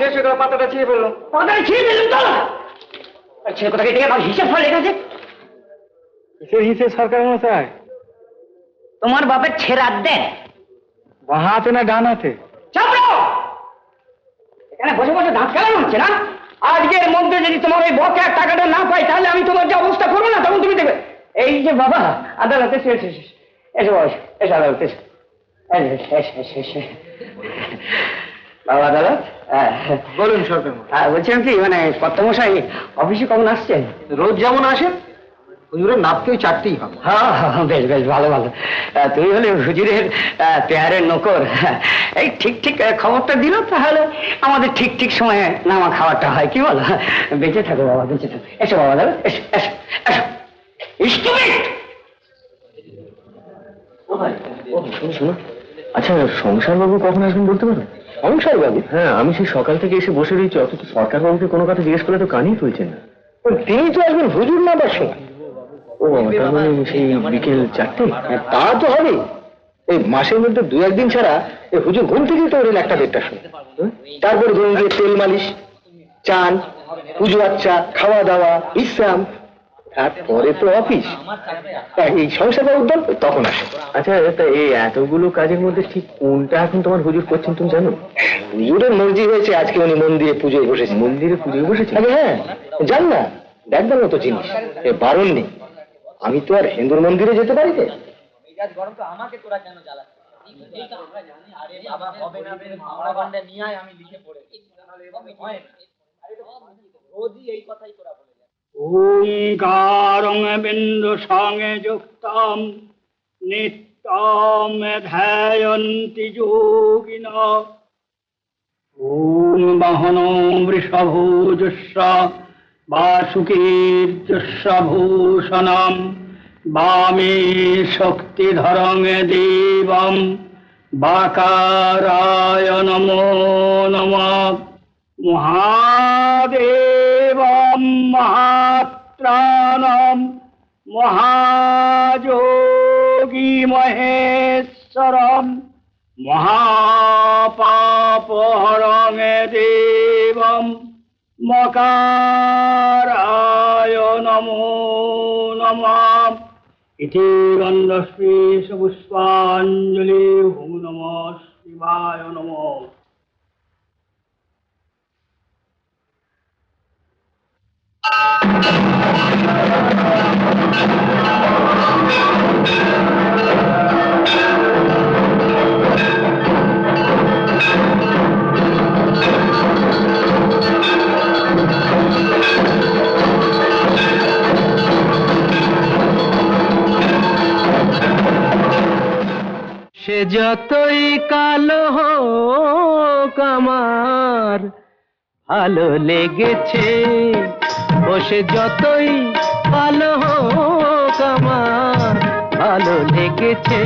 শেষ হয়ে গেল, পাতাটা ছিঁড়ে ফেললো। পাতাটা ছিঁড়ে ফেললাম তো? ছেলে কোথাকে থেকে হিসেব ফল লেগেছে? কিসের হিসেব সরকার মশাই? তোমার বাপের ছেড়ার দেন বাঁ হাতে না ডান হাতে? এখানে বসে বসে দাঁত খেলানো হচ্ছে না? আজকের মধ্যে যদি তোমার ওই বকেয়ার টাকাটা না পাই, তাহলে আমি তোমার যে অবস্থা করবো না, তখন তুমি দেখবে। এই যে বাবা, আদালতে এসো এসো আদালতে বাবা, আদালত। বলুন সরকার। বলছিলাম কি, মানে কর্তামশাই অফিসে কখন আসছেন? রোজ যেমন আসেন, হুজুরের নাপকে ওই চারটেই হবে। হ্যাঁ, বেশ বেশ, ভালো ভালো। তুমি হলে হুজুরের পেয়ারের নকর। এই ঠিক ঠিক খবরটা দিল, তাহলে আমাদের ঠিক ঠিক সময়ে নামা খাওয়াটা হয়, কি বলো? বেঁচে থাকো বাবা, বেঁচে থাকো। এসো বাবা, দাদা, এসো এসো এসো। শোনো, আচ্ছা সংসার বাবু কখন আসবেন বলতে পারো? সংসার বাবু? হ্যাঁ, আমি সেই সকাল থেকে এসে বসে রয়েছি, অথচ সরকার বাবুকে কোনো কথা জিজ্ঞেস করলে তো কানই তুলছেন না। তিনি তো আসবেন হুজুর নামার সময়। ও তার মানে সেই বিকেল 4টে? তা তো হবে। এই মাসের মধ্যে 2-1 দিন ছাড়া এই হুজুর ঘুম থেকেই তো ওরেন 1টা-1:30টার সময়। তারপরে ধরুন গিয়ে তেল মালিশ, চান, পুজো আচ্ছা, খাওয়া দাওয়া, বিশ্রাম, তারপরে তো অফিস। এই সংসার উদ্যোগ তখন আসে। আচ্ছা, তা এই এতগুলো কাজের মধ্যে ঠিক কোনটা এখন তোমার হুজুর করছেন তুমি জানো? হুজুরের মর্জি হয়েছে, আজকে উনি মন্দিরে পুজোয় বসেছে। মন্দিরে পুজোয় বসেছে? হ্যাঁ, জান না, দেখবার মতো জিনিস। এ বারণ নেই। আমি তো আর হিন্দুর মন্দিরে যেতে পারি না। আমাকে তোরা কেন জ্বালাচ্ছিস? ওঙ্কারং বিন্দু সঙ্গে যুক্তম নিত্যম ধ্যায়ন্তি যোগিনঃ। ওম বাহনো বৃষভোজস্য বাসুকীর্যস্য ভূষণম বামে শক্তিধরং দেবম বাকারায় নমো নমঃ। মহাদেবম মহাত্রাণম মহাযোগী মহেশ্বরম মহাপাপহরং দেবম মকারায় নমো নমঃ। ইতি গন্ধস্পৃশ পুষ্পাঞ্জলি ওম নমঃ শিবায় নমঃ। সে যতই কালো হোক আমার ভালো লেগেছে, ও সে যতই কালো হোক আমার ভালো লেগেছে।